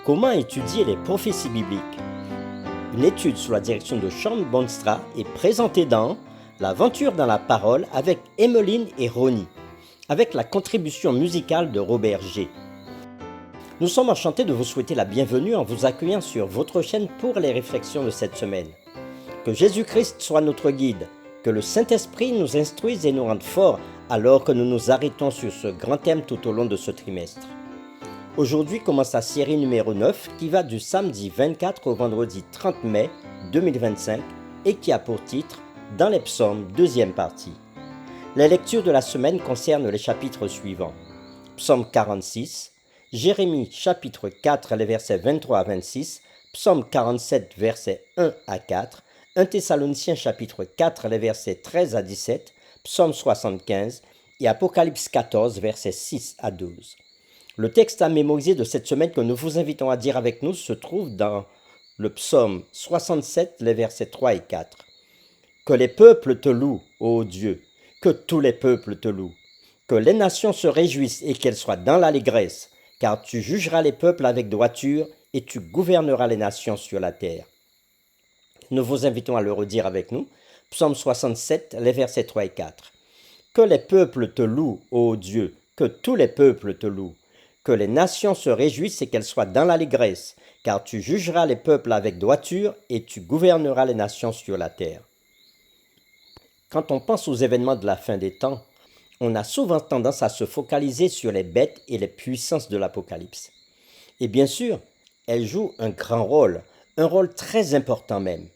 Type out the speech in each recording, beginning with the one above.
Comment étudier les prophéties bibliques? Une étude sous la direction de Sean Bonstra est présentée dans L'aventure dans la parole avec Emmeline et Ronnie, avec la contribution musicale de Robert G. Nous sommes enchantés de vous souhaiter la bienvenue en vous accueillant sur votre chaîne pour les réflexions de cette semaine. Que Jésus-Christ soit notre guide, que le Saint-Esprit nous instruise et nous rende forts alors que nous nous arrêtons sur ce grand thème tout au long de ce trimestre. Aujourd'hui commence la série numéro 9 qui va du samedi 24 au vendredi 30 mai 2025 et qui a pour titre « Dans les psaumes, deuxième partie ». Les lectures de la semaine concernent les chapitres suivants. Psaume 46, Jérémie chapitre 4, les versets 23 à 26, Psaume 47, versets 1 à 4, 1 Thessaloniciens chapitre 4, les versets 13 à 17, Psaume 75 et Apocalypse 14, versets 6 à 12. Le texte à mémoriser de cette semaine que nous vous invitons à dire avec nous se trouve dans le Psaume 67, les versets 3 et 4. Que les peuples te louent, ô Dieu, que tous les peuples te louent. Que les nations se réjouissent et qu'elles soient dans l'allégresse, car tu jugeras les peuples avec droiture et tu gouverneras les nations sur la terre. Nous vous invitons à le redire avec nous. Psaume 67, les versets 3 et 4. Que les peuples te louent, ô Dieu, que tous les peuples te louent. Que les nations se réjouissent et qu'elles soient dans l'allégresse, car tu jugeras les peuples avec droiture et tu gouverneras les nations sur la terre. Quand on pense aux événements de la fin des temps, on a souvent tendance à se focaliser sur les bêtes et les puissances de l'Apocalypse. Et bien sûr, elles jouent un grand rôle, un rôle très important même.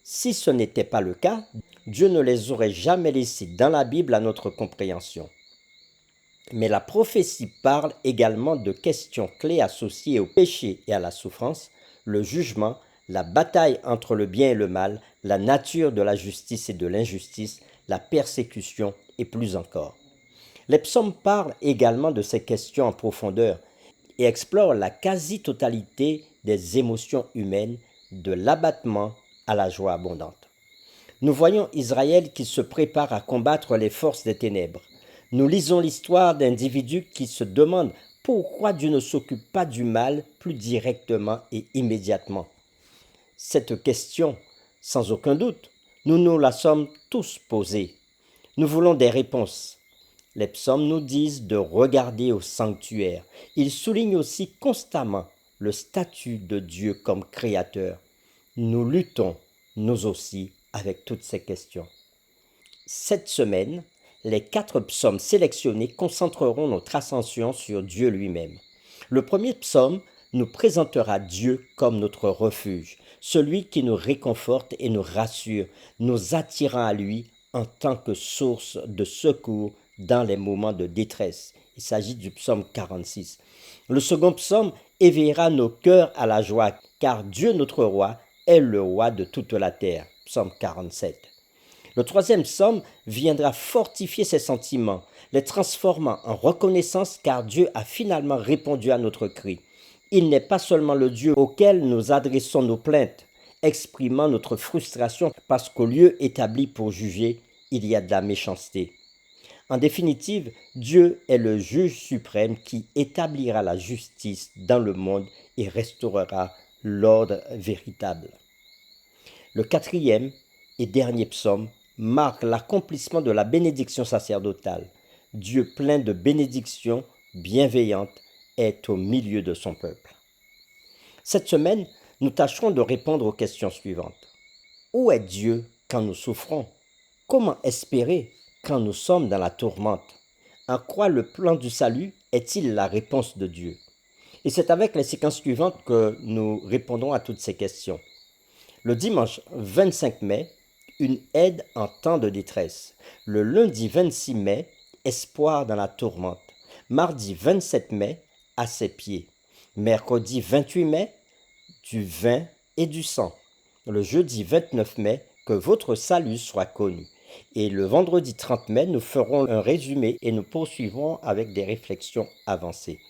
Si ce n'était pas le cas, Dieu ne les aurait jamais laissés dans la Bible à notre compréhension. Mais la prophétie parle également de questions clés associées au péché et à la souffrance, le jugement, la bataille entre le bien et le mal, la nature de la justice et de l'injustice, la persécution et plus encore. Les psaumes parlent également de ces questions en profondeur et explorent la quasi-totalité des émotions humaines, de l'abattement à la joie abondante. Nous voyons Israël qui se prépare à combattre les forces des ténèbres. Nous lisons l'histoire d'individus qui se demandent pourquoi Dieu ne s'occupe pas du mal plus directement et immédiatement. Cette question, sans aucun doute, nous nous la sommes tous posée. Nous voulons des réponses. Les psaumes nous disent de regarder au sanctuaire. Ils soulignent aussi constamment le statut de Dieu comme créateur. Nous luttons, nous aussi, avec toutes ces questions. Cette semaine, les 4 psaumes sélectionnés concentreront notre attention sur Dieu lui-même. Le premier psaume nous présentera Dieu comme notre refuge, celui qui nous réconforte et nous rassure, nous attirant à lui en tant que source de secours dans les moments de détresse. Il s'agit du psaume 46. Le second psaume éveillera nos cœurs à la joie, car Dieu notre roi est le roi de toute la terre. Psaume 47. Le troisième psaume viendra fortifier ces sentiments, les transformant en reconnaissance car Dieu a finalement répondu à notre cri. Il n'est pas seulement le Dieu auquel nous adressons nos plaintes, exprimant notre frustration parce qu'au lieu établi pour juger, il y a de la méchanceté. En définitive, Dieu est le juge suprême qui établira la justice dans le monde et restaurera l'ordre véritable. Le quatrième et dernier psaume marque l'accomplissement de la bénédiction sacerdotale. Dieu plein de bénédictions bienveillantes est au milieu de son peuple. Cette semaine, nous tâcherons de répondre aux questions suivantes. Où est Dieu quand nous souffrons? Comment espérer quand nous sommes dans la tourmente? En quoi le plan du salut est-il la réponse de Dieu? Et c'est avec les séquences suivantes que nous répondrons à toutes ces questions. Le dimanche 25 mai, une aide en temps de détresse. Le lundi 26 mai, espoir dans la tourmente. Mardi 27 mai, à ses pieds. Mercredi 28 mai, du vin et du sang. Le jeudi 29 mai, que votre salut soit connu. Et le vendredi 30 mai, nous ferons un résumé et nous poursuivrons avec des réflexions avancées.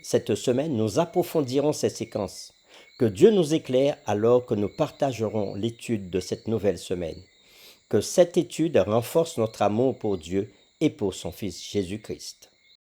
Cette semaine, nous approfondirons ces séquences. Que Dieu nous éclaire alors que nous partagerons l'étude de cette nouvelle semaine. Que cette étude renforce notre amour pour Dieu et pour son Fils Jésus-Christ.